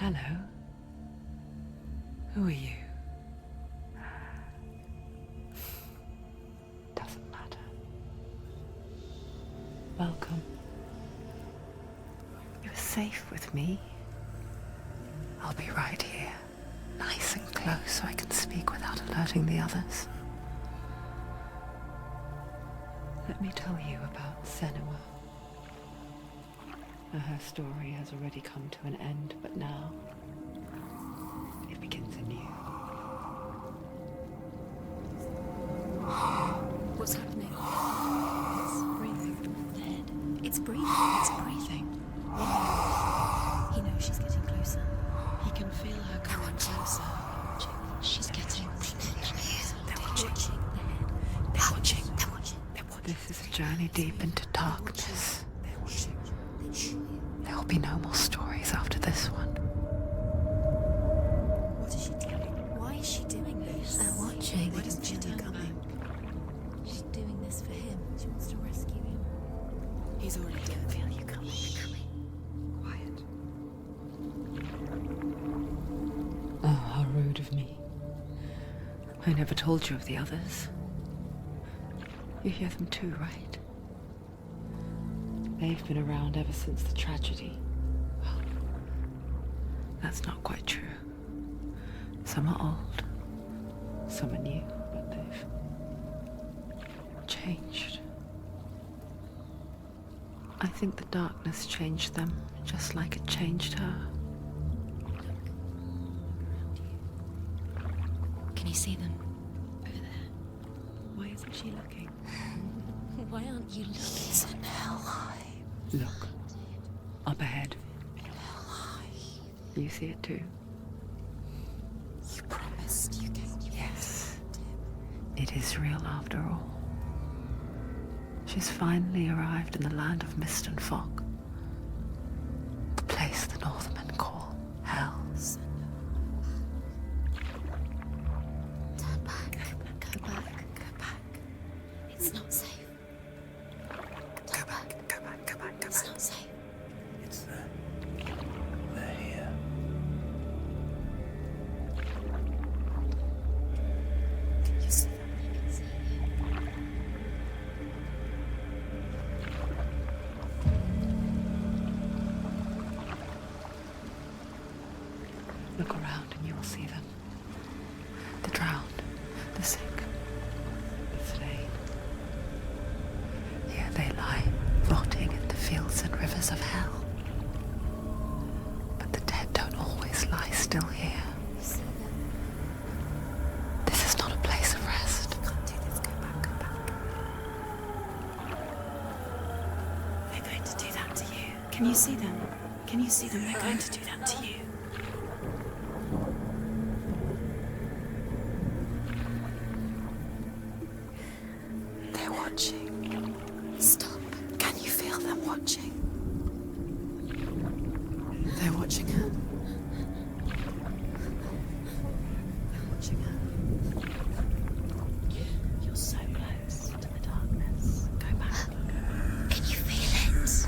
Hello. Who are you? Doesn't matter. Welcome. You're safe with me. I'll be right here, nice and close so I can speak without alerting the others. Let me tell you about Senua. Her story has already come to an end, but now it begins anew. What's happening? It's breathing. Dead. It's breathing. It's breathing. He knows she's getting closer. He can feel her coming closer. She's getting closer. They're watching. They're watching. They're watching. They're watching. This is a journey deep into darkness. They're watching. There will be no more stories after this one. What is she doing? Why is she doing this? They're watching. Why doesn't she turn back? She's doing this for him. She wants to rescue him. He's already dead. I feel you coming. Quiet. Oh, how rude of me. I never told you of the others. You hear them too, right? They've been around ever since the tragedy. Well, that's not quite true. Some are old, some are new, but they've changed. I think the darkness changed them, just like it changed her. Can you see them? Over there. Why isn't she looking? Why aren't you looking? It's an hellhide. Look, up ahead. You see it too? You promised you gave me. Yes. It is real after all. She's finally arrived in the land of mist and fog. The place the Northmen call Hell. Turn back. Go back. Go back. It's not safe. Go back. Go back. Go back. Go It's back. not safe. It's there. They're here. You see them? You can see it. Look around and you will see them. The drowned, the sick, the slain. Here they lie, rotting in the fields and rivers of hell. But the dead don't always lie still here. You see them? This is not a place of rest. You can't do this. Go back. Go back. They're going to do that to you. Can you see them? Can you see them? They're going to do that to you. They're watching. Stop. Can you feel them watching? They're watching her. They're watching her. You're so close to the darkness. Go back. Can you feel it?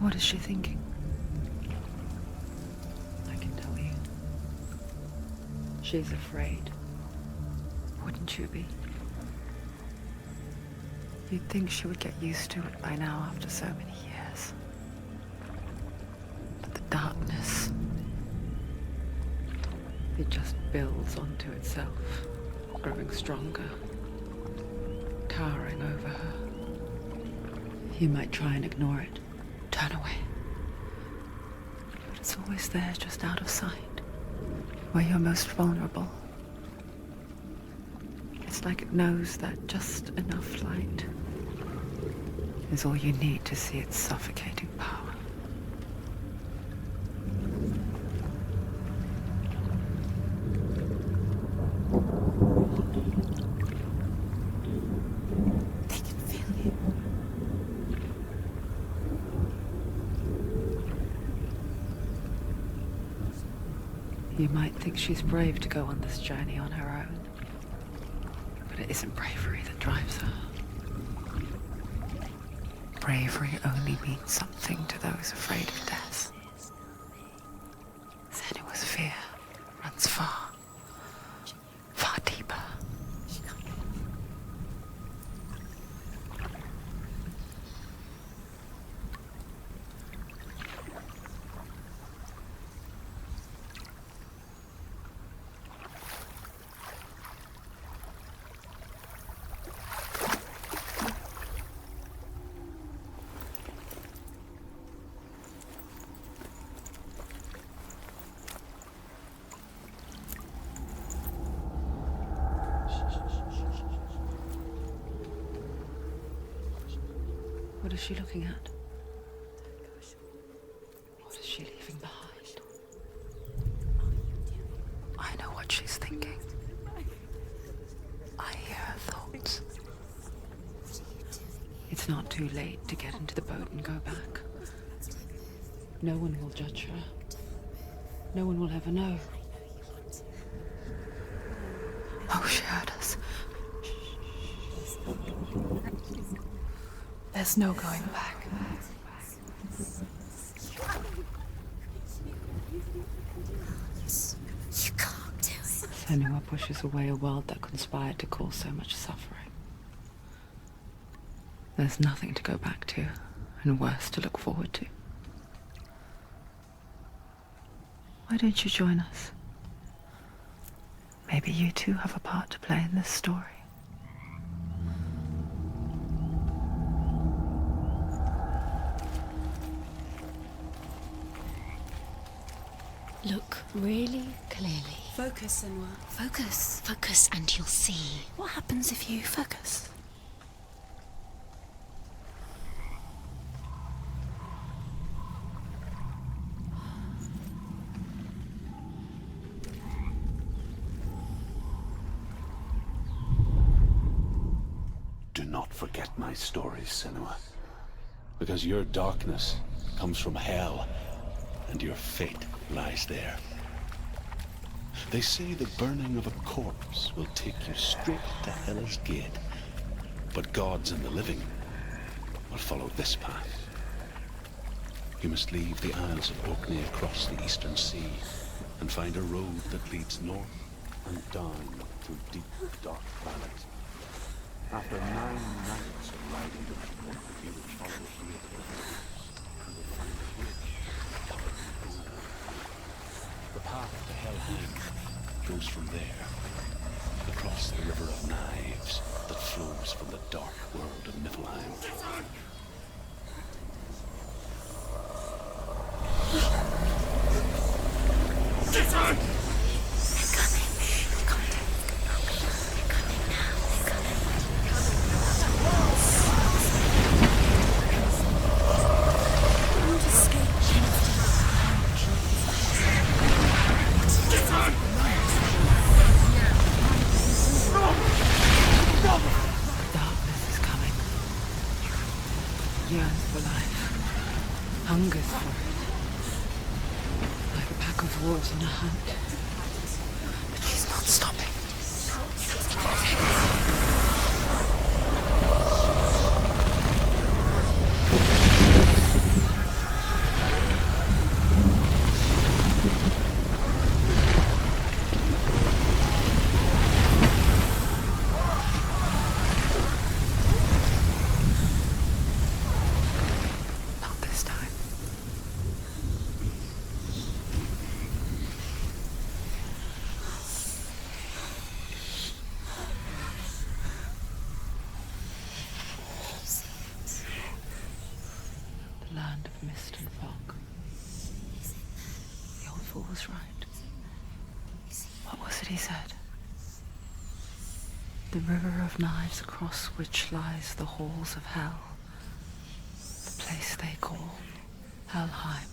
What is she thinking? I can tell you. She's afraid. Wouldn't you be? You'd think she would get used to it by now after so many years. But the darkness, it just builds onto itself, growing stronger, towering over her. You might try and ignore it, turn away. But it's always there, just out of sight, where you're most vulnerable. It's like it knows that just enough light is all you need to see its suffocating power. They can feel you. You might think she's brave to go on this journey on her own, but it isn't bravery that drives her. bravery only means something to those afraid of death. Senua's fear runs far, far deeper. What is she looking at? What is she leaving behind? I know what she's thinking. I hear her thoughts. It's not too late to get into the boat and go back. No one will judge her. No one will ever know. Oh, she heard us. There's no going back. You can't do it. Senua pushes away a world that conspired to cause so much suffering. There's nothing to go back to, and worse to look forward to. Why don't you join us? Maybe you too have a part to play in this story. Look really clearly. Focus, Senua. Focus. Focus and you'll see. What happens if you focus? Do not forget my stories, Senua. Because your darkness comes from hell, and your fate lies there. They say the burning of a corpse will take you straight to Hell's Gate, but gods and the living will follow this path. You must leave the Isles of Orkney across the eastern sea and find a road that leads north and down through deep, dark valleys. After 9 nights of riding the north, you will follow great rivers and will find a bridge. The path to Helheim goes from there, across the River of Knives that flows from the dark world of Niflheim. Darkness is coming. Yearns for life. Hungers for it. Like a pack of wolves in a hunt. But she's not stopping. Not this time. The land of mist and fog. The old fool was right. What was it he said? The river of knives across which lies the halls of hell. The place they call Helheim.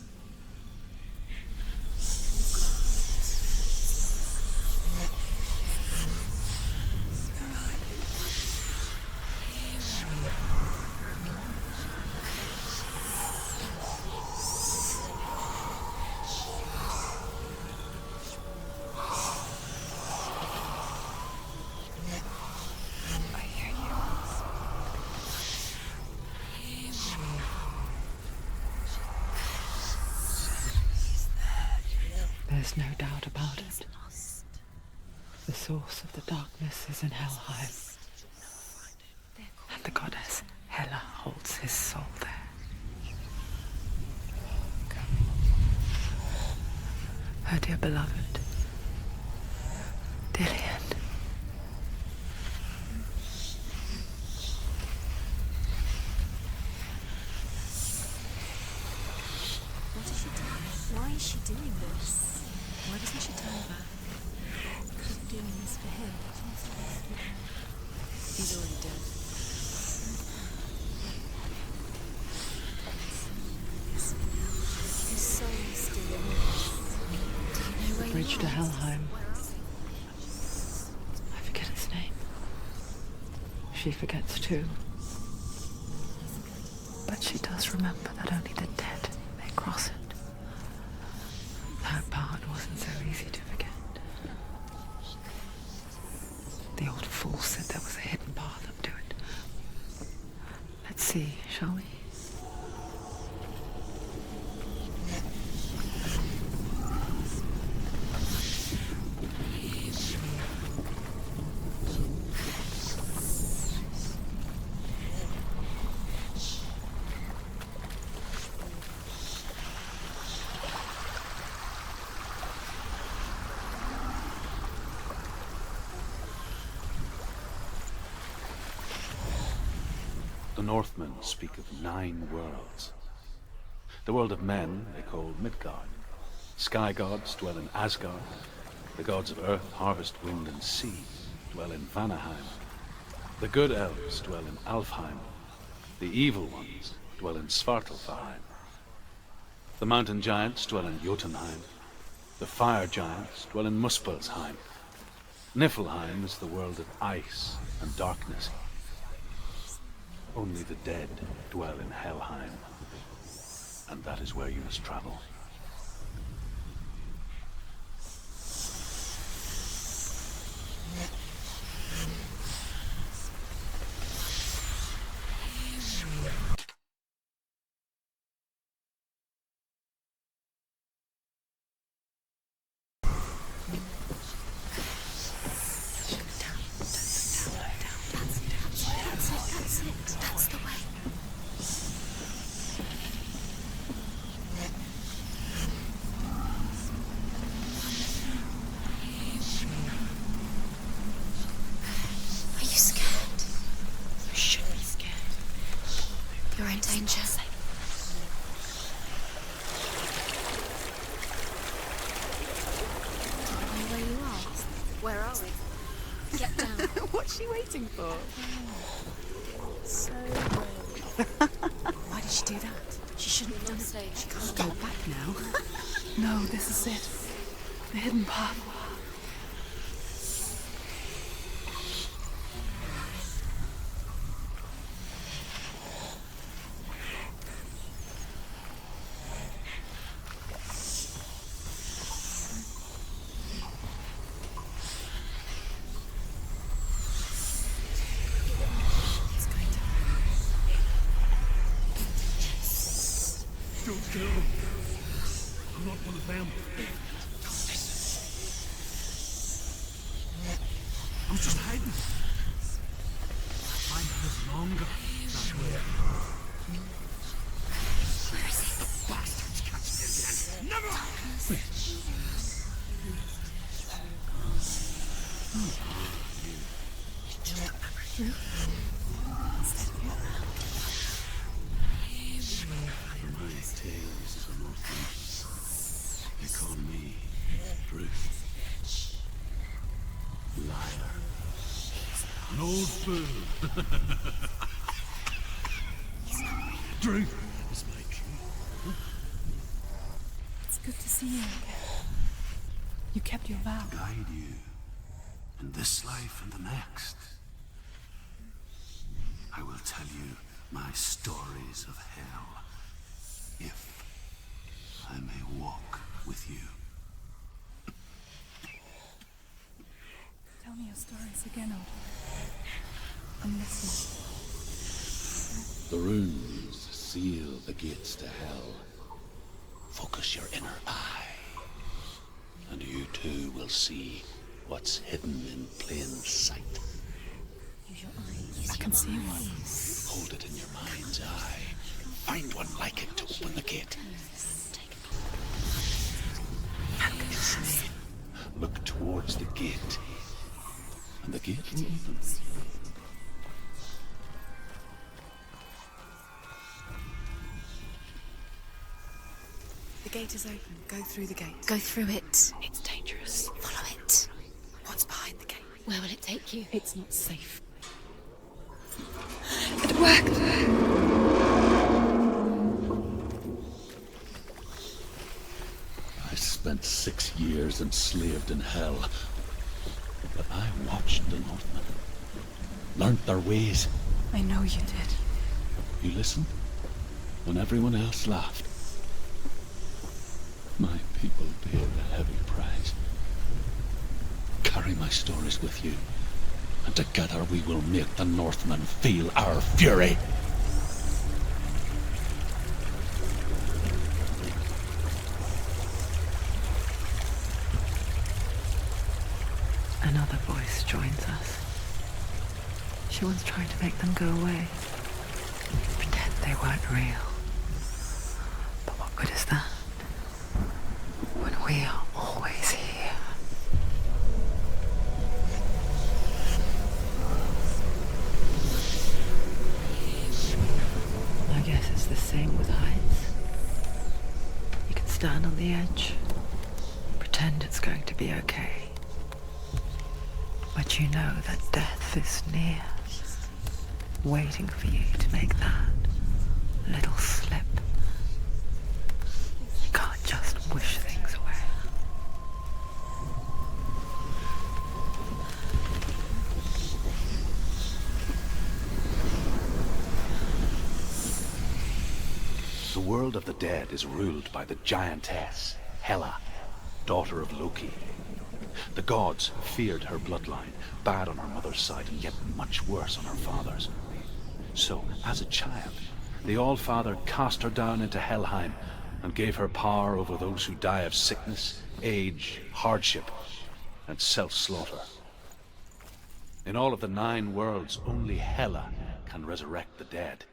I hear you. There's no doubt about it. The source of the darkness is in Helheim, and the goddess Hela holds his soul there. Her dear beloved, Dillian. What is she doing? Why is she doing this? Why doesn't she turn back? She's doing this for him. He's already dead. His soul is still in us. The bridge to Helheim. I forget its name. She forgets too. But she does remember that only the dead may cross it. That part wasn't so easy to forget. The old fool said there was a hidden path up to it. Let's see, shall we? The Northmen speak of 9 worlds. The world of men they call Midgard. Sky gods dwell in Asgard. The gods of earth, harvest, wind, and sea dwell in Vanaheim. The good elves dwell in Alfheim. The evil ones dwell in Svartalfheim. The mountain giants dwell in Jotunheim. The fire giants dwell in Muspelheim. Niflheim is the world of ice and darkness. Only the dead dwell in Helheim, and that is where you must travel. That's the way. Are you scared? You should be scared. You're in danger. Where you are? Where are we? Get down. What's she waiting for? So why did she do that? She shouldn't have done it. She can't Go back now. No, this is it. The hidden path. Don't kill them. I'm not one of them. I was just hiding. Mine lives longer that way. Bastards catch me again. Never! My tales is a Northman. They call me Truth. Liar. An old fool. Truth is my truth. It's good to see you again. You kept your vow. Guide you in this life and the next. I will tell you my stories of hell, if I may walk with you. Tell me your stories again, Odin. I'm listening. The runes seal the gates to hell. Focus your inner eye. And you too will see what's hidden in plain sight. Use your eyes. I can see one. Hold it in your mind's eye. Find one like it to open the gate. Look towards the gate, and the gate will open. The gate is open. Go through the gate. Go through it. It's dangerous. Follow it. What's behind the gate? Where will it take you? It's not safe. It worked! I spent 6 years enslaved in hell, but I watched the Northmen, learnt their ways. I know you did. You listened when everyone else laughed. My people paid a heavy price. Carry my stories with you, and together we will make the Northmen feel our fury. Another voice joins us. She once tried to make them go away. Pretend they weren't real. But what good is that? When we are always here. I guess it's the same with heights. You can stand on the edge, pretend it's going to be okay. But you know that death is near, waiting for you to make that little slip. You can't just wish things away. The world of the dead is ruled by the giantess, Hela, daughter of Loki. The gods feared her bloodline, bad on her mother's side and yet much worse on her father's. So, as a child, the All-Father cast her down into Helheim and gave her power over those who die of sickness, age, hardship, and self-slaughter. In all of the 9 worlds, only Hela can resurrect the dead.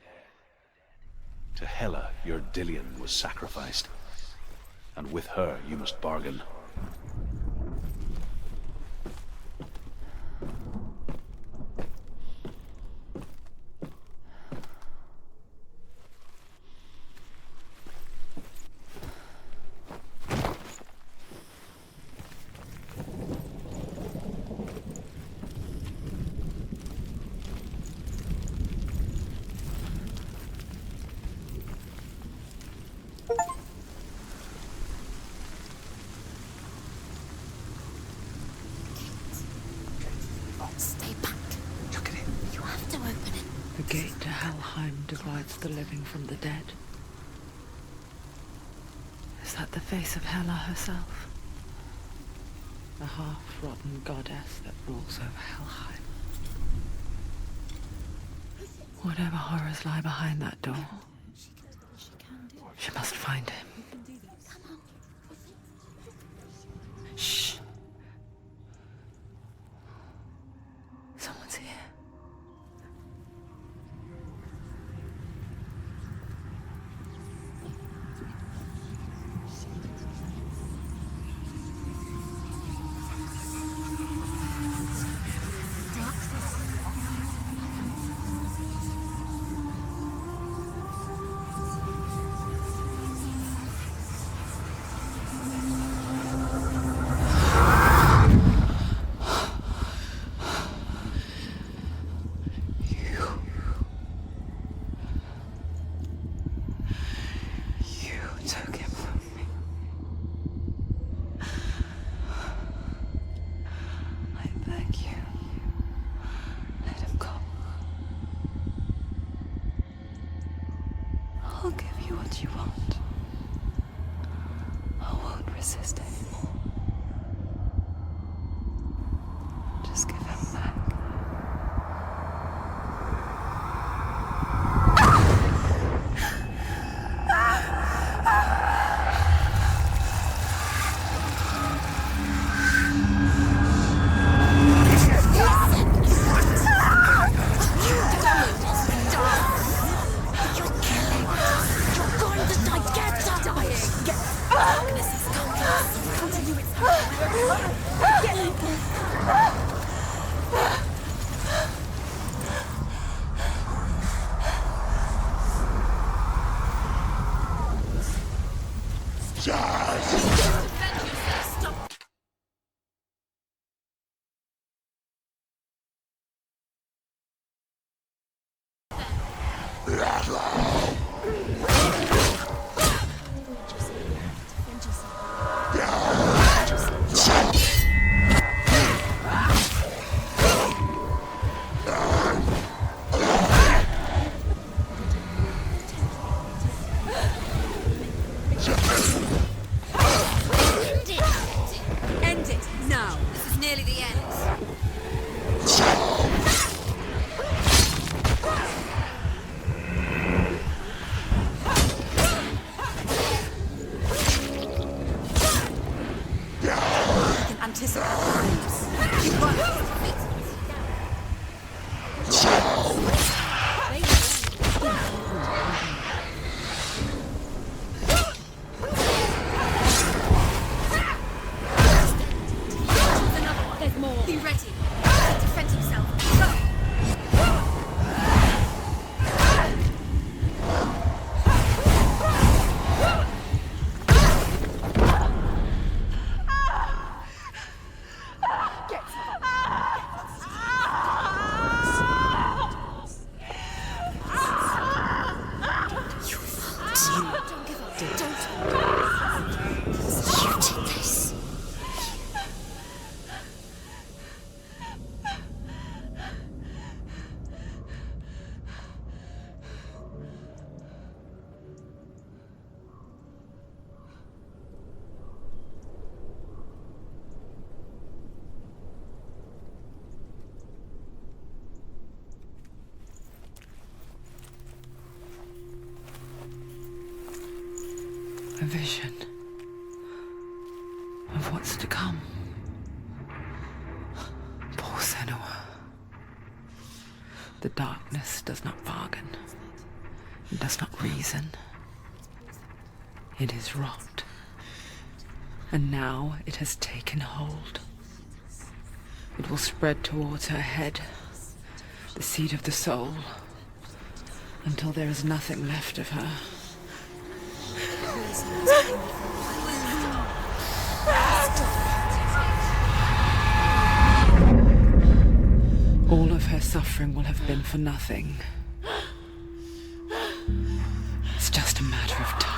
To Hela, your Dillion was sacrificed, and with her you must bargain. Stay back. Look at it. You have to open it. The gate to Helheim divides the living from the dead. Is that the face of Hela herself? The half-rotten goddess that rules over Helheim. Whatever horrors lie behind that door, she must find him. Shh. Someone's here. I'll give you what you want. I won't resist anymore. Just give him back. End it now. This is nearly the end. You can anticipate the moves. You won't defeat it. There's more. Be ready. Defend himself. Go. Don't give up. Don't. You did this. A vision of what's to come. Poor Senua. The darkness does not bargain. It does not reason. It is rot. And now it has taken hold. It will spread towards her head, the seat of the soul, until there is nothing left of her. All of her suffering will have been for nothing. It's just a matter of time.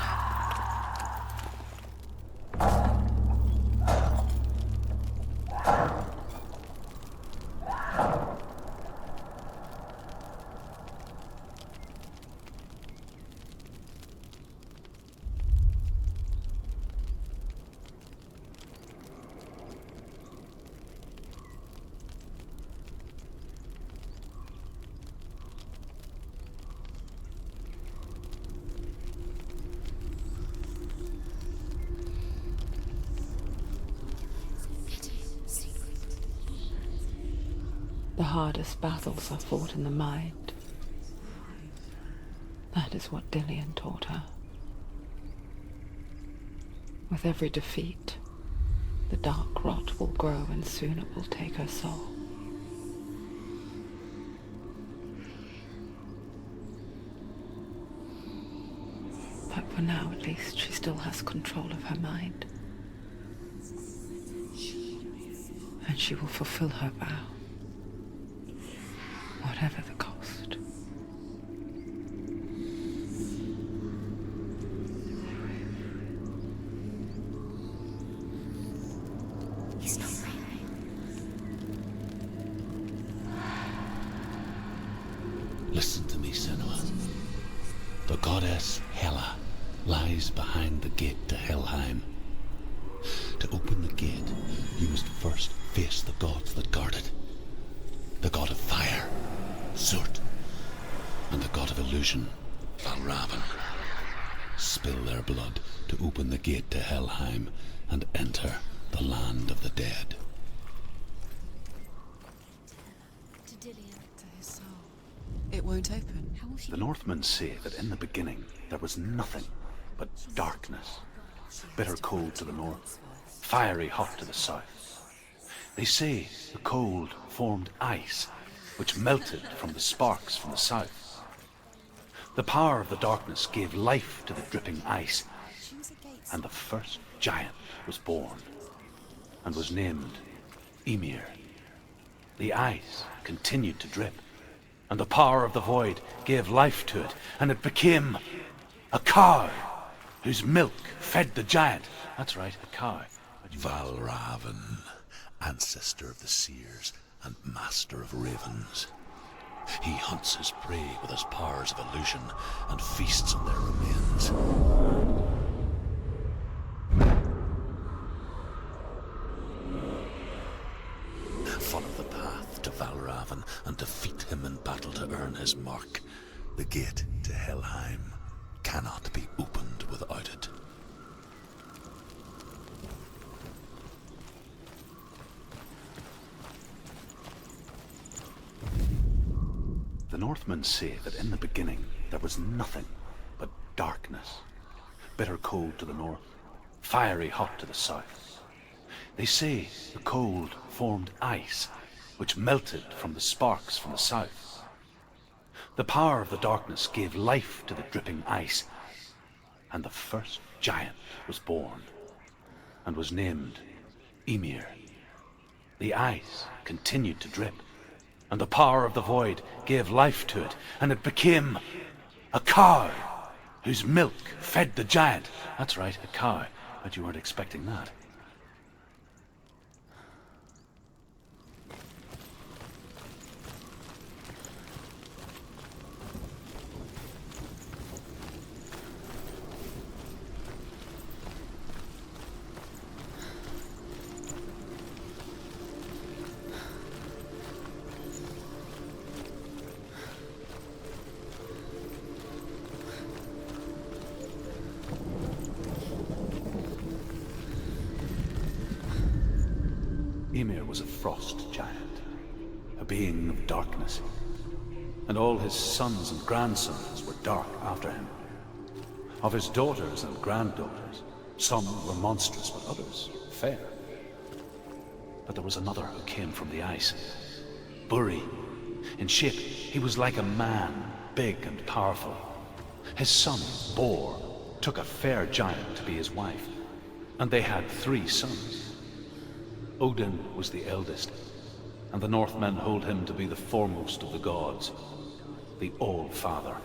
The hardest battles are fought in the mind. That is what Dillian taught her. With every defeat, the dark rot will grow and soon it will take her soul. But for now, at least, she still has control of her mind. And she will fulfill her vow. Whatever the cost. He's not real. Listen to me, Senua. The goddess Hela lies behind the gate to Helheim. To open the gate, you must first face the gods that guard it. The god of fire, Surt, and the god of illusion, Valravn. Spill their blood to open the gate to Helheim and enter the land of the dead. To Dillian. To his soul. It won't open. How will she The Northmen say that in the beginning there was nothing but darkness. Bitter cold to the north, fiery hot to the south. They say the cold formed ice, which melted from the sparks from the south. The power of the darkness gave life to the dripping ice, and the first giant was born, and was named Ymir. The ice continued to drip, and the power of the void gave life to it, and it became a cow, whose milk fed the giant. That's right, a cow. Valravn, ancestor of the seers and master of ravens. He hunts his prey with his powers of illusion and feasts on their remains. Follow the path to Valravn and defeat him in battle to earn his mark. The gate to Helheim cannot be opened without it. The Northmen say that in the beginning there was nothing but darkness. Bitter cold to the north, fiery hot to the south. They say the cold formed ice, which melted from the sparks from the south. The power of the darkness gave life to the dripping ice, and the first giant was born, and was named Ymir. The ice continued to drip, and the power of the void gave life to it, and it became a cow, whose milk fed the giant. That's right, a cow. But you weren't expecting that. Ymir was a frost giant, a being of darkness, and all his sons and grandsons were dark after him. Of his daughters and granddaughters, some were monstrous, but others fair. But there was another who came from the ice, Buri. In shape, he was like a man, big and powerful. His son, Bor, took a fair giant to be his wife, and they had 3 sons. Odin was the eldest, and the Northmen hold him to be the foremost of the gods, the All-Father.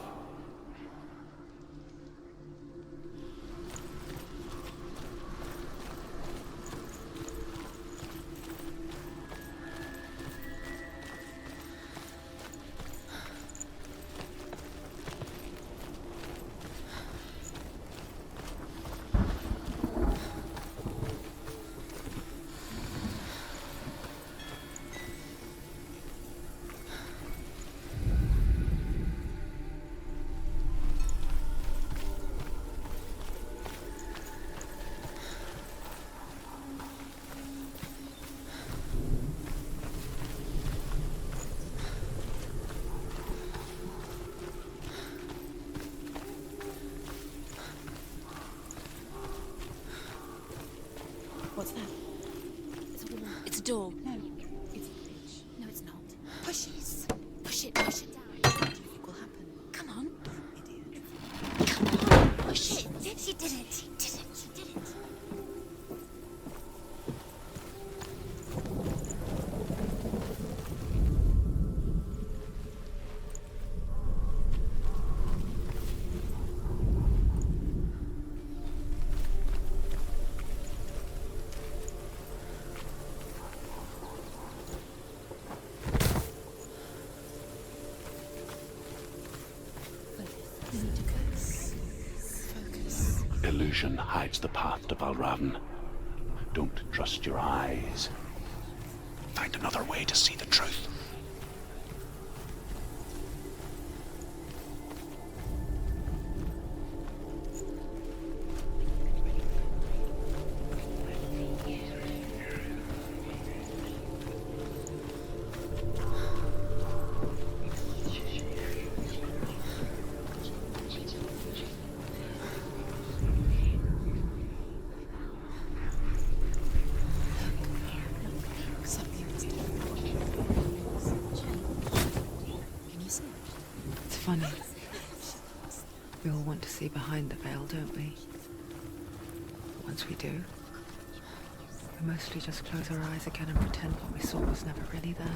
What's that? It's a wall. It's a door. No, it's a bridge. No, it's not. Push it. Push it. Push it down. What do you think will happen? Come on. Idiot. Come on. Push it. She did it. She did it. She did it. Illusion hides the path to Valravn. Don't trust your eyes. Find another way to see the truth. funny. We all want to see behind the veil, don't we? Once we do, we mostly just close our eyes again and pretend what we saw was never really there.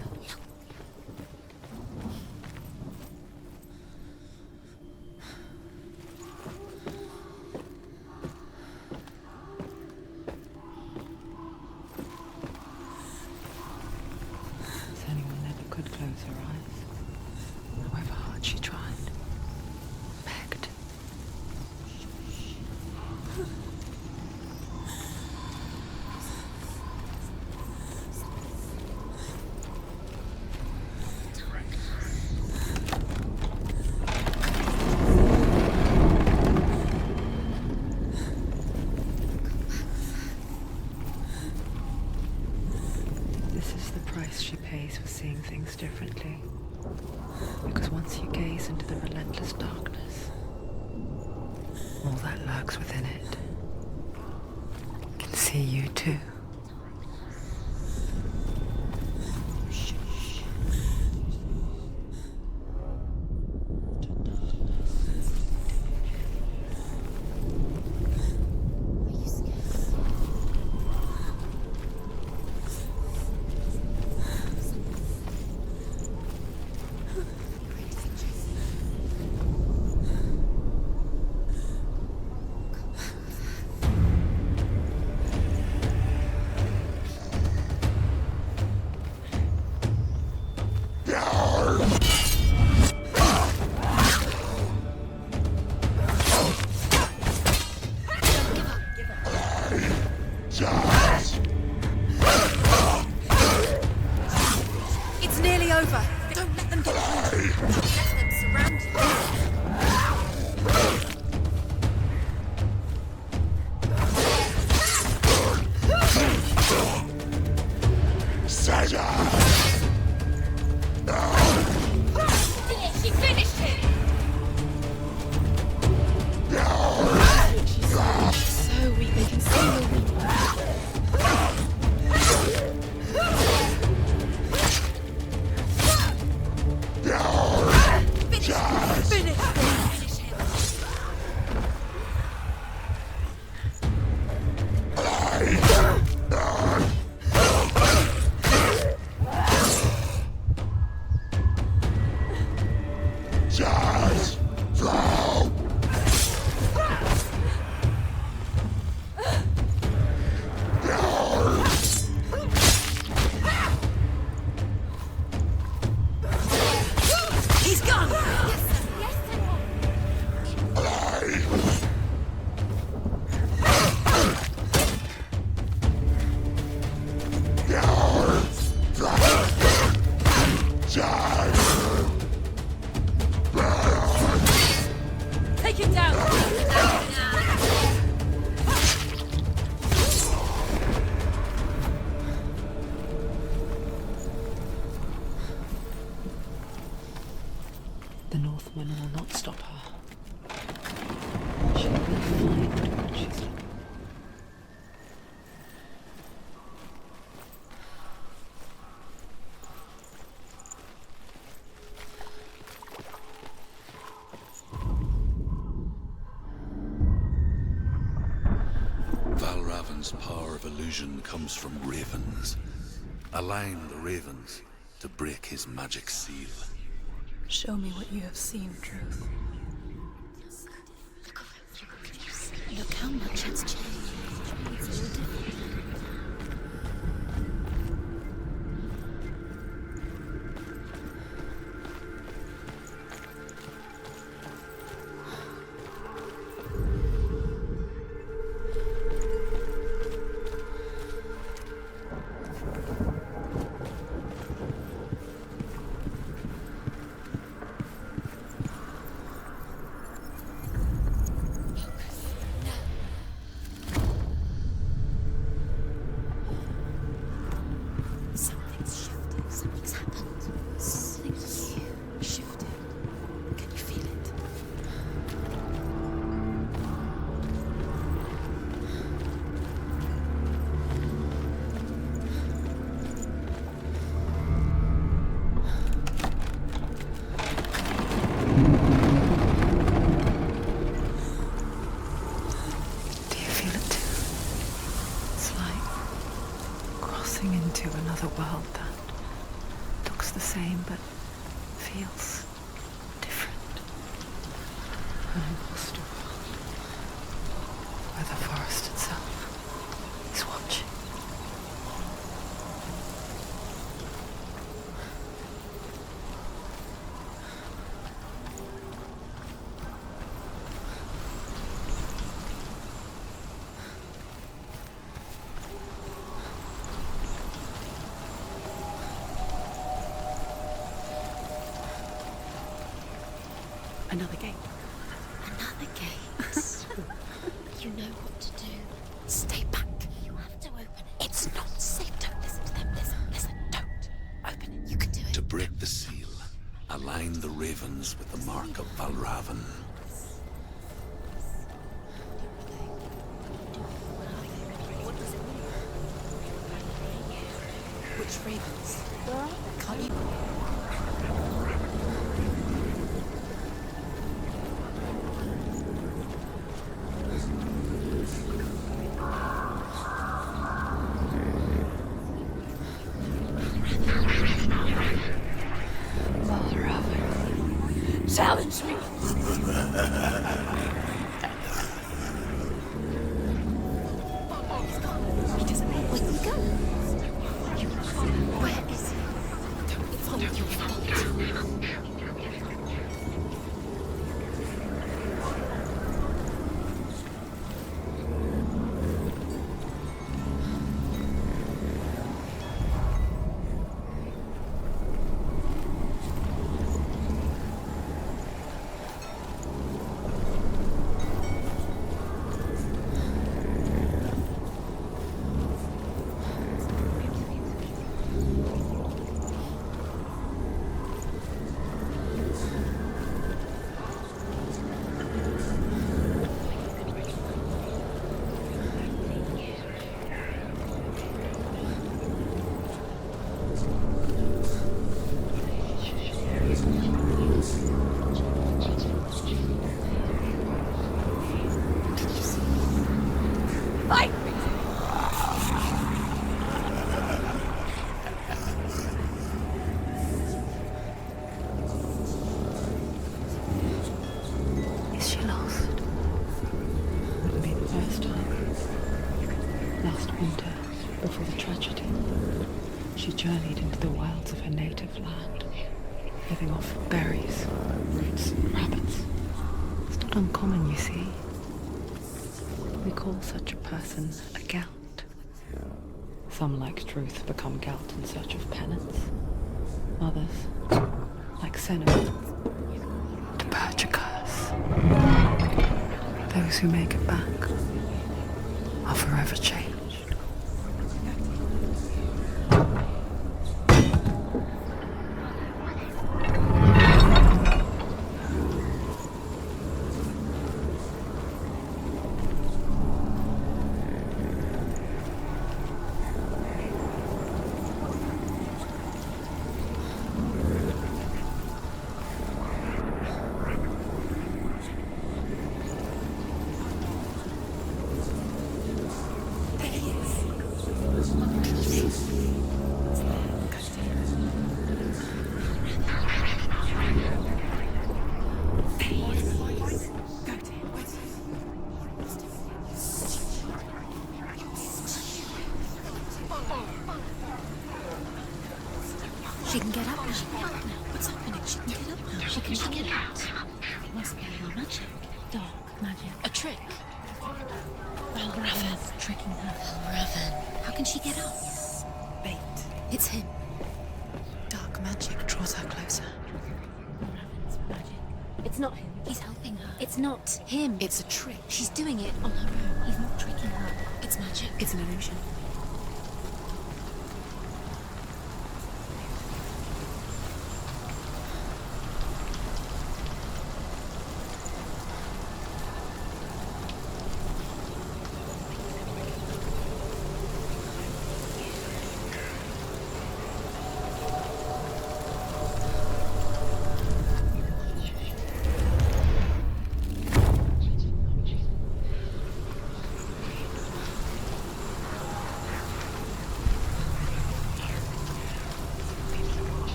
Senua never could close her eyes, however hard she tried. Begged. This is the price she pays for seeing things differently. Because once you gaze into the relentless darkness, all that lurks within it can see you too. It's nearly over. Don't let them get through. Let them surround you. She finished him. She's so weak. They can see her weakness. Finish him. He's gone. Take him down. The Northman will not stop her. She will find what she's looking. Valravn's power of illusion comes from ravens. Align the ravens to break his magic seal. Show me what you have seen, Truth. Look how much it's changed. It's all different. crossing into another world that looks the same but feels different. An imposter world where the forest itself is watching. Another gate. Another gate. You know what to do. Stay back. You have to open it. It's not safe. Don't listen to them. Listen. Don't. Open it. You can do it. To break the seal, align the ravens with the mark of Valravn. Which ravens? Can't you? Valravn. Challenge me! He doesn't know where you go. Where is he? It's not your fault. Is she lost? Wouldn't be the first time. Last winter, before the tragedy, she journeyed into the wilds of her native land, living off berries, roots, and rabbits. It's not uncommon, you see. We call such a person a Gelt. Some, like Truth, become Gelt in search of penance. Others, like Senua, to purge a curse. Those who make it back are forever changed. She can get up now. What's happening? She can get up now. How can she get out? It must be her magic. Dark magic. A trick. Valravn tricking her. Valravn. How can she get out? Bait. It's him. Dark magic draws her closer. Valravn's magic. It's not him. He's helping her. It's not him. It's a trick. She's doing it on her own. He's not tricking her. It's magic. It's an illusion.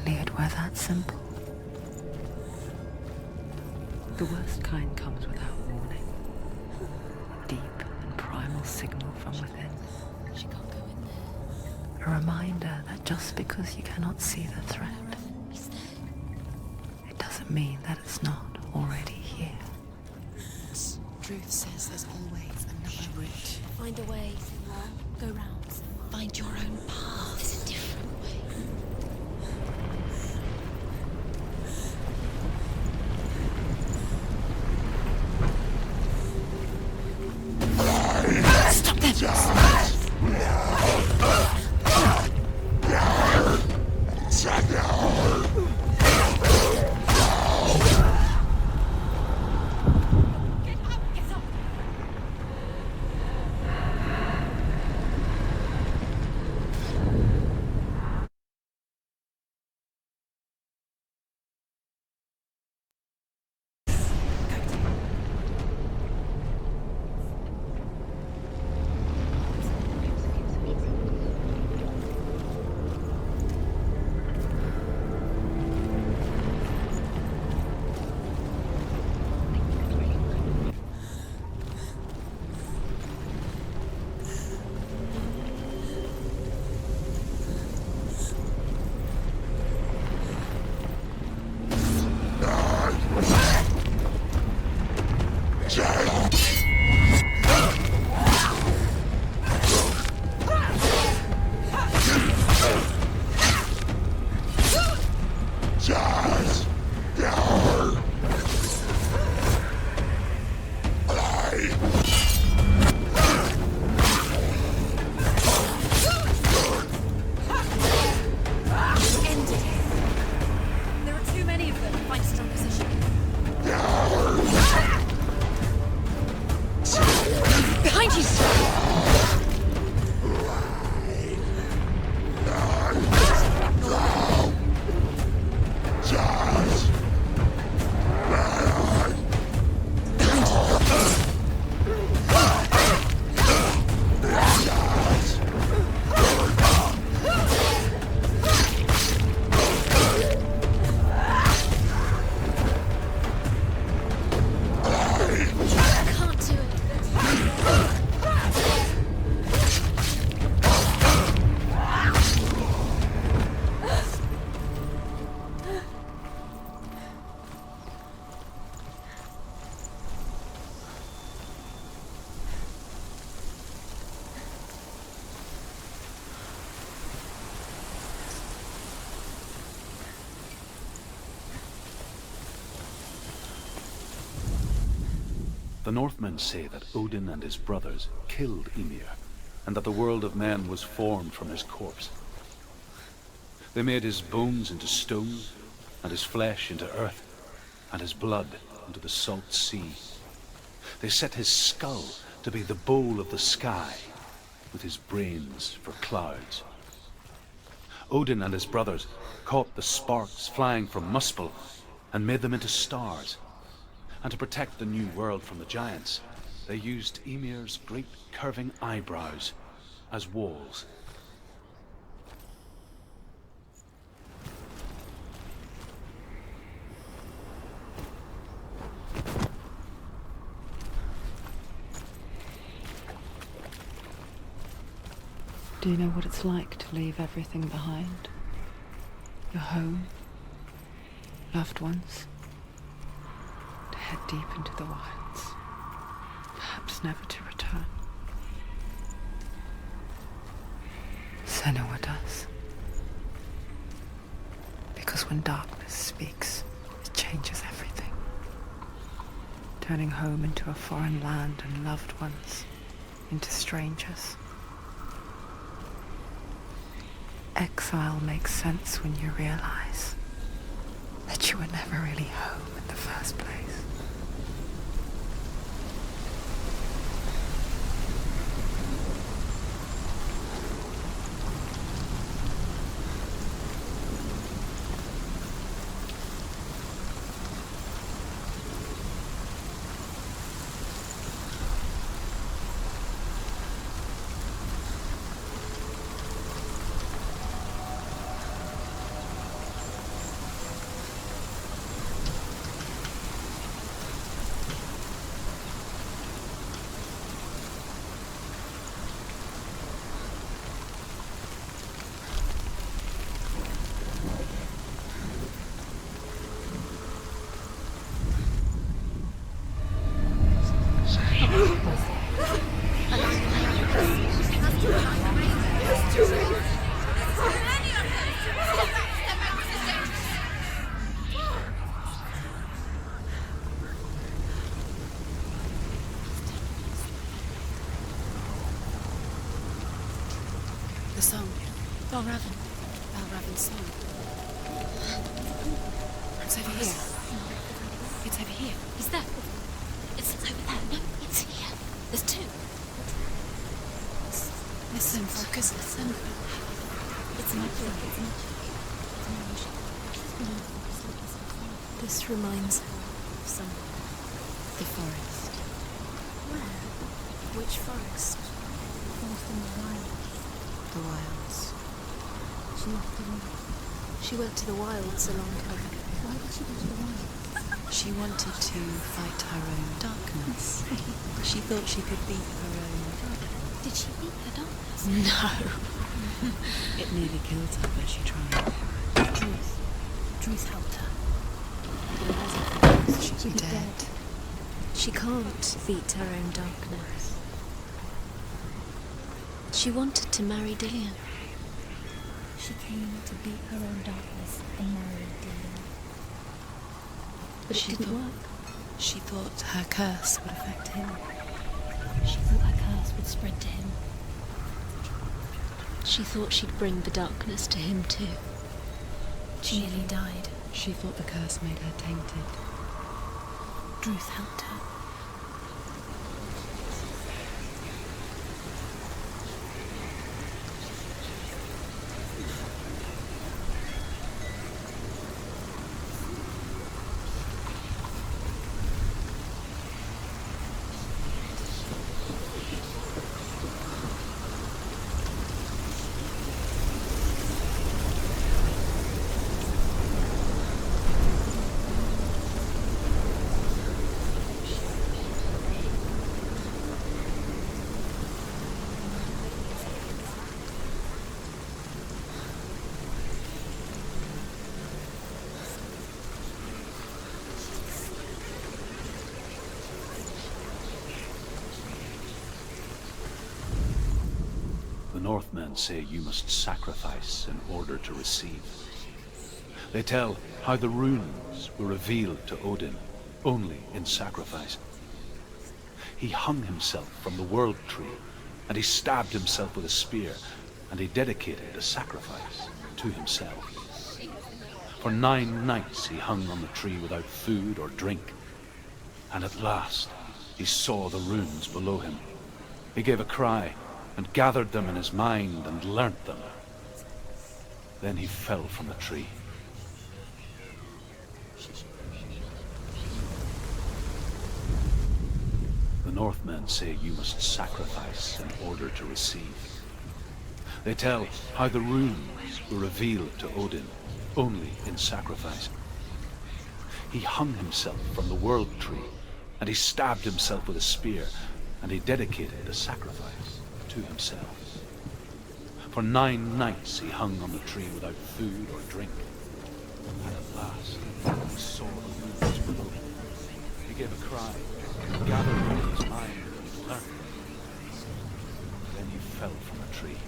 only it were that simple. The worst kind comes without warning. A deep and primal signal from within. She can't go in there. A reminder that just because you cannot see the threat, He's there. it doesn't mean that it's not already here. Truth says there's always another route. Find a way, Senua. Go round, Senua. Find your own path. There's a different way. Stop The Northmen say that Odin and his brothers killed Ymir, and that the world of men was formed from his corpse. They made his bones into stone, and his flesh into earth, and his blood into the salt sea. They set his skull to be the bowl of the sky, with his brains for clouds. Odin and his brothers caught the sparks flying from Muspel and made them into stars. And to protect the new world from the giants, they used Ymir's great curving eyebrows as walls. Do you know what it's like to leave everything behind? Your home, loved ones, to head deep into the wilds, perhaps never to return. Senua does. Because when darkness speaks, it changes everything, turning home into a foreign land and loved ones into strangers. Exile makes sense when you realize that you were never really home in the first place. Valravn Senua. It's over here. It's over here. He's there. It's over there. No, it's here. There's two. Listen, focus, listen. It's magic. This reminds her of someone. The forest. Where? Which forest? Forest in the wild. The wilds. She left the room. She went to the wilds a long time ago. Why did she go to the wild? She wanted to fight her own darkness. She thought she could beat her own. Did she beat her darkness? No. It nearly killed her, but she tried. Truth helped her. She'd be dead. She can't beat her own darkness. She wanted to marry Dillian. She came to beat her own darkness and marry Dillian. But it didn't work. She thought her curse would affect him. She thought her curse would spread to him. She thought she'd bring the darkness to him too. She nearly died. She thought the curse made her tainted. Truth helped her. The Northmen say you must sacrifice in order to receive. They tell how the runes were revealed to Odin only in sacrifice. He hung himself from the world tree, and he stabbed himself with a spear, and he dedicated a sacrifice to himself. For 9 nights he hung on the tree without food or drink, and at last he saw the runes below him. He gave a cry, and gathered them in his mind and learnt them. Then he fell from the tree. The Northmen say you must sacrifice in order to receive. They tell how the runes were revealed to Odin only in sacrifice. He hung himself from the world tree, and he stabbed himself with a spear, and he dedicated a sacrifice to himself. For 9 nights he hung on the tree without food or drink, and at last he saw the runes below him. He gave a cry, and gathered them in his mind, and learnt them. Then he fell from the tree.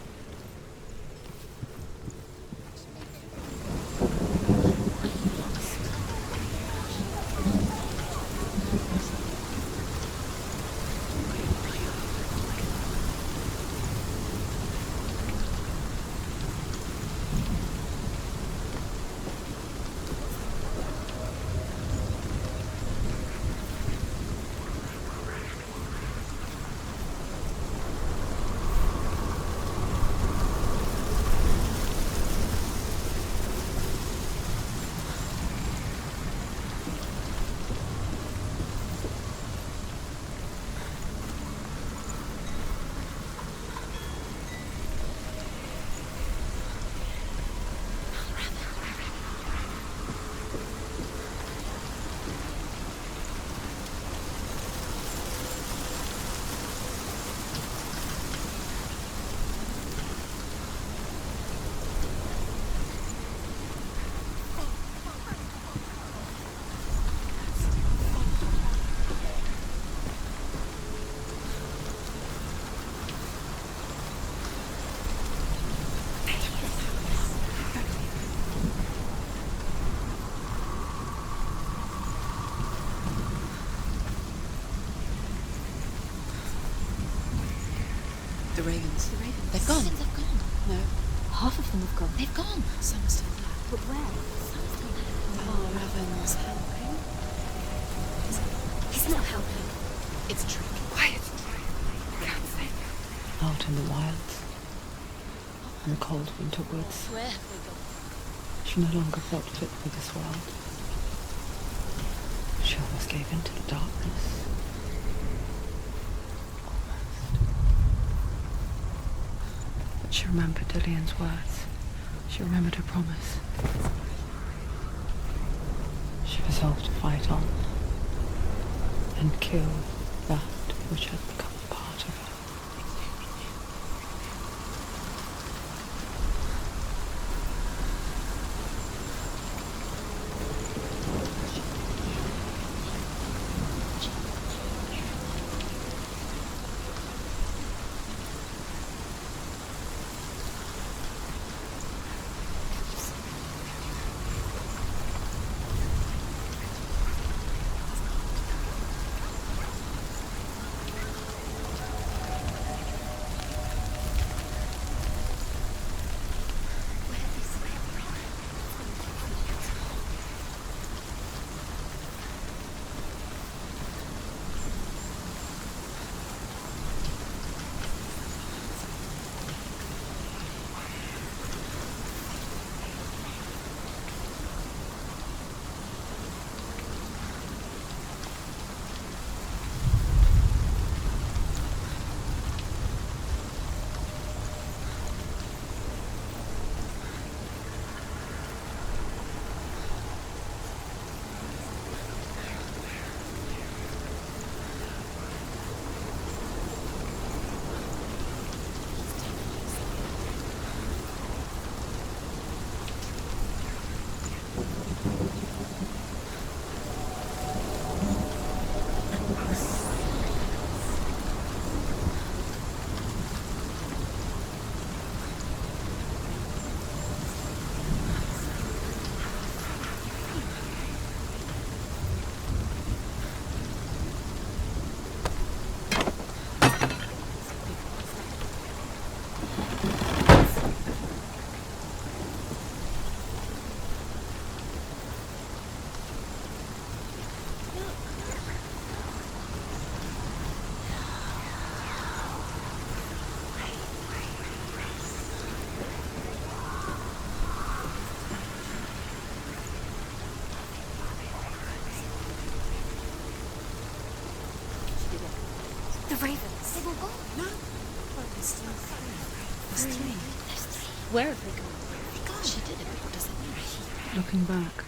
The ravens. The ravens. They've gone. They've gone. No. Half of them have gone. They've gone. Some are still there. But where? Some's gone there. Valravn's helping. He's not helping. It's a trick. Quiet. Can't say. Out in the wilds, in the cold winter woods, Where have they gone? she no longer felt fit for this world. She almost gave in to the darkness. But she remembered Dillian's words. She remembered her promise. She resolved to fight on and kill that which had become a part of her. The ravens. They've all gone. No. Well, there's still three. There's three. There's three. Where have they gone? They've gone. She did it, but what does it mean? Looking back,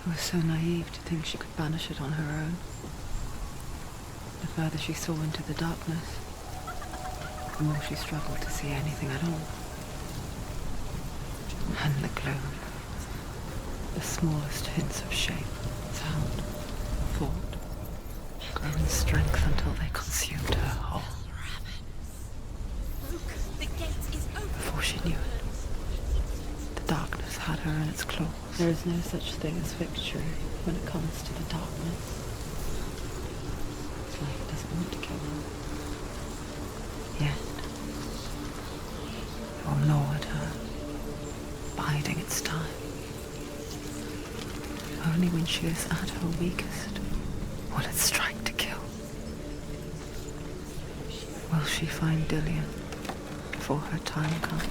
I was so naive to think she could banish it on her own. The further she saw into the darkness, the more she struggled to see anything at all. And the gloom, the smallest hints of shape, sound, thought, grow in strength until they consumed her whole. The gate is open. Before she knew it, the darkness had her in its claws. There is no such thing as victory when it comes to the darkness. It's like it doesn't want to kill her. Yet, it will gnaw at her, biding its time. Only when she is at her weakest will it strike to kill. Will she find Dillian before her time comes?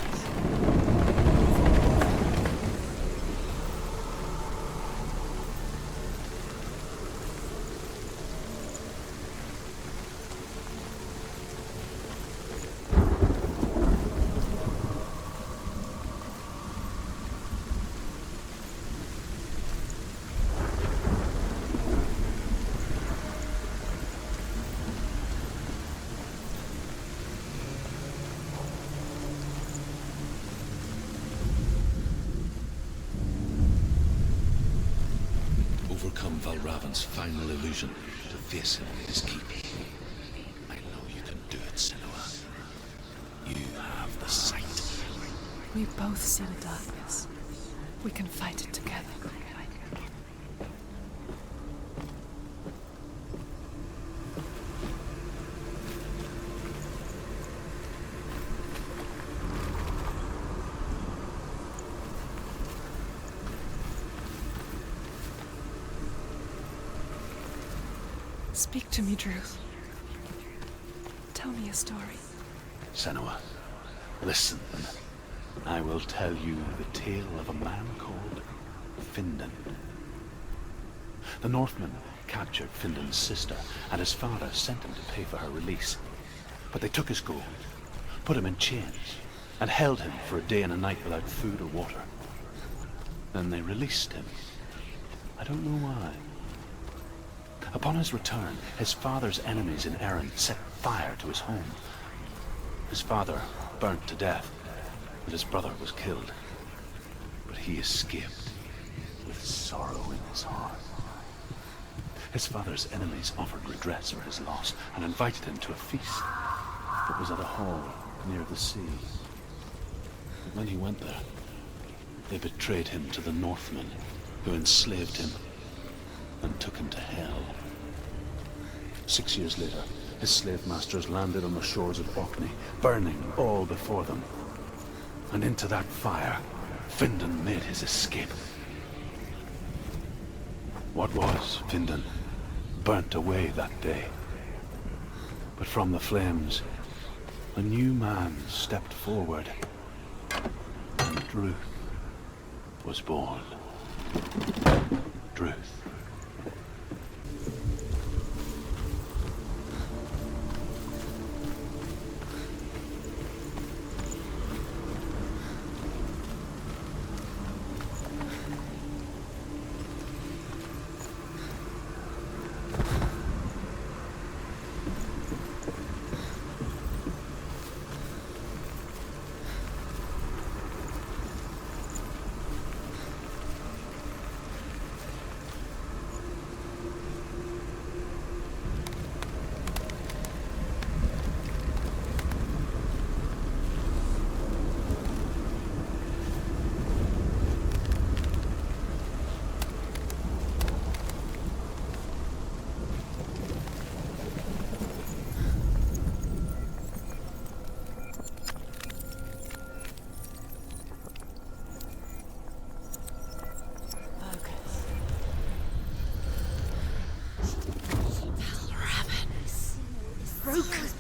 Overcome Valravn's final illusion to face him in his keep. I know you can do it, Senua. You have the sight. We both see the darkness. We can fight it together. Speak to me, Drew. Tell me a story. Senua, listen. I will tell you the tale of a man called Findan. The Northmen captured Findan's sister, and his father sent him to pay for her release. But they took his gold, put him in chains, and held him for a day and a night without food or water. Then they released him. I don't know why. Upon his return, his father's enemies in Erin set fire to his home. His father burnt to death, and his brother was killed. But he escaped with sorrow in his heart. His father's enemies offered redress for his loss and invited him to a feast that was at a hall near the sea. But when he went there, they betrayed him to the Northmen, who enslaved him and took him to Hell. 6 years later, his slave masters landed on the shores of Orkney, burning all before them. And into that fire, Findan made his escape. What was Findan burnt away that day. But from the flames, a new man stepped forward, and Druth was born. Druth.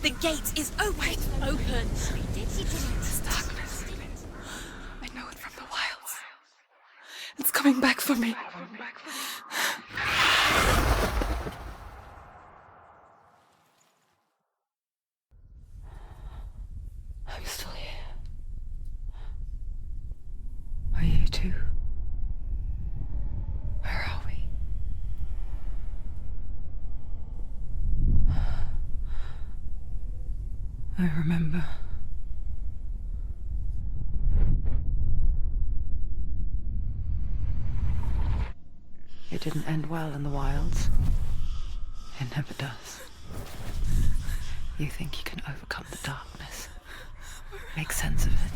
The gate is open. Open. This darkness. I know it from the wilds. It's coming back for me. I'm still here. Are you too? Where are we? I remember. It didn't end well in the wilds. It never does. You think you can overcome the darkness, make sense of it,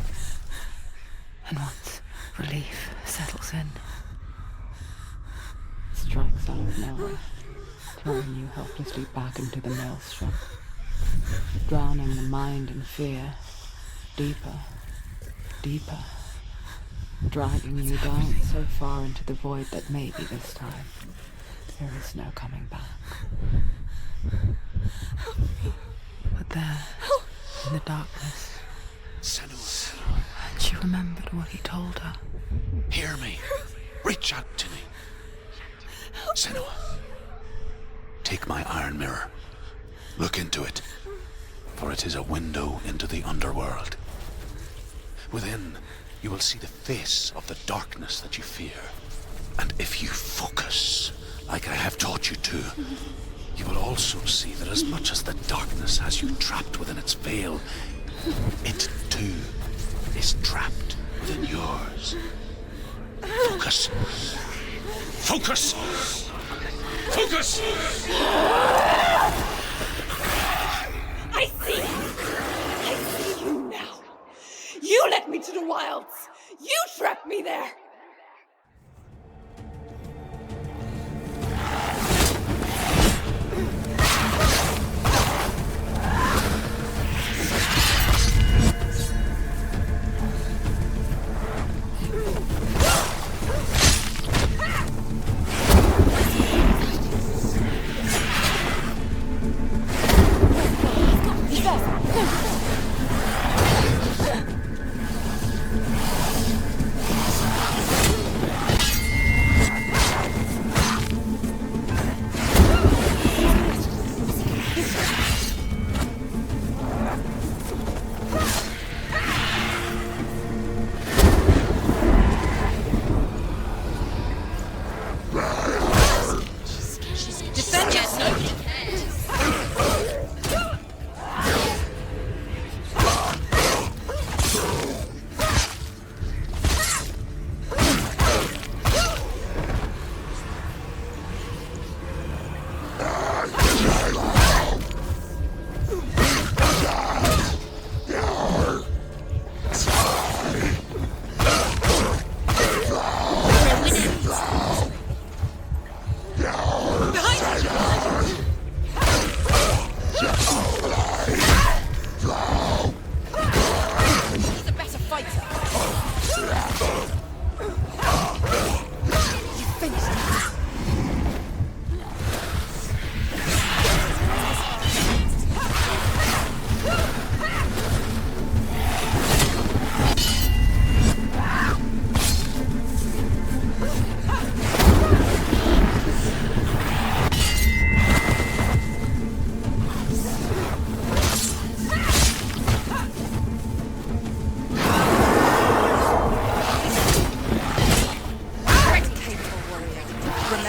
and once relief settles in, it strikes out of nowhere, throwing you helplessly back into the maelstrom, drowning the mind in fear, deeper, deeper, dragging you down so far into the void that maybe this time there is no coming back. But there, in the darkness, Senua, she remembered what he told her. hear me. Reach out to me. Senua, take my iron mirror. Look into it, for it is a window into the underworld. Within, you will see the face of the darkness that you fear. And if you focus, like I have taught you to, you will also see that as much as the darkness has you trapped within its veil, it too is trapped within yours. Focus. Focus! Focus! I see you now. You led me to the wilds. You trapped me there.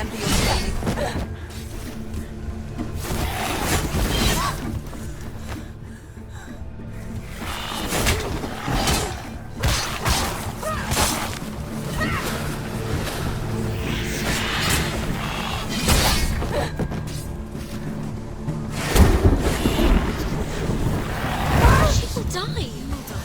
remember your training. She will die.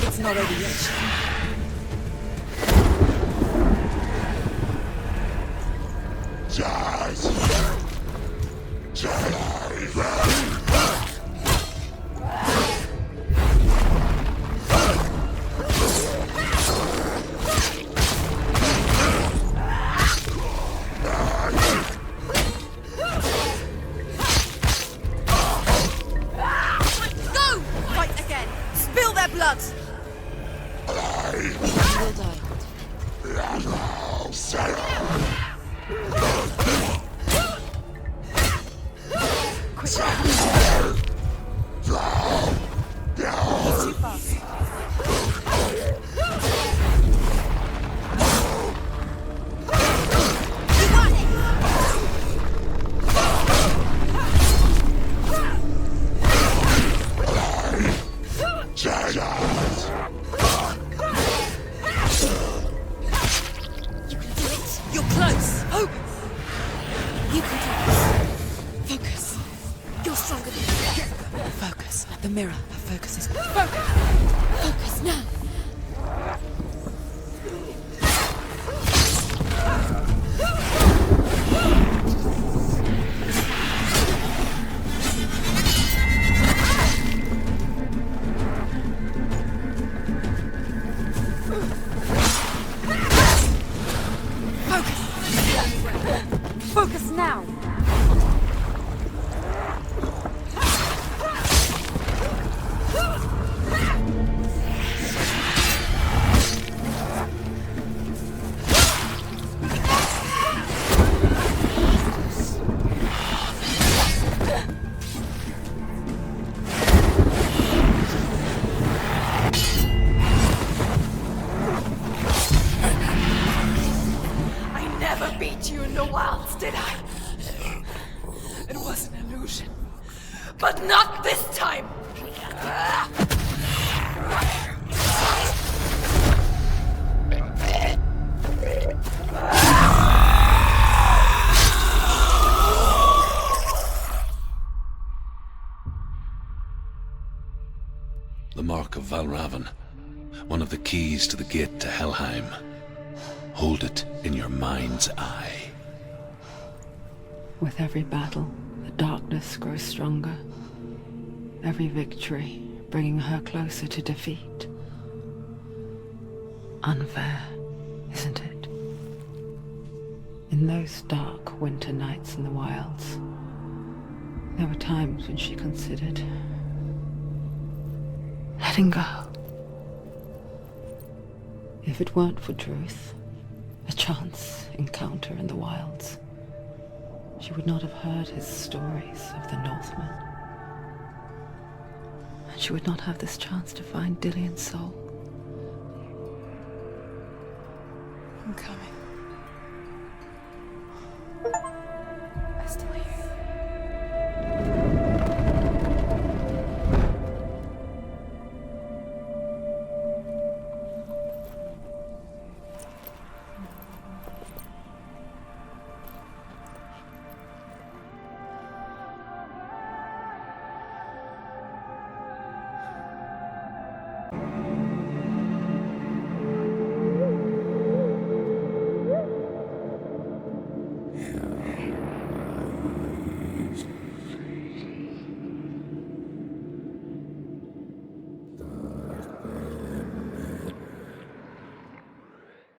It's not over yet. Go! Fight again. Spill their blood. You will die. He's too fast. You won it! You can do it. You're close. Focus. You can do this. Focus. You're stronger than me. Focus. The mirror. Her focus is. Focus. Focus now. Focus now! I never beat you in the wilds, did I? It was an illusion. But not this time! The mark of Valravn, one of the keys to the gate to Helheim. Hold it in your mind's eye. With every battle, the darkness grows stronger. Every victory bringing her closer to defeat. Unfair, isn't it? In those dark winter nights in the wilds, there were times when she considered letting go. If it weren't for Druth, a chance encounter in the wilds, she would not have heard his stories of the Northmen. And she would not have this chance to find Dillion's soul. I'm coming.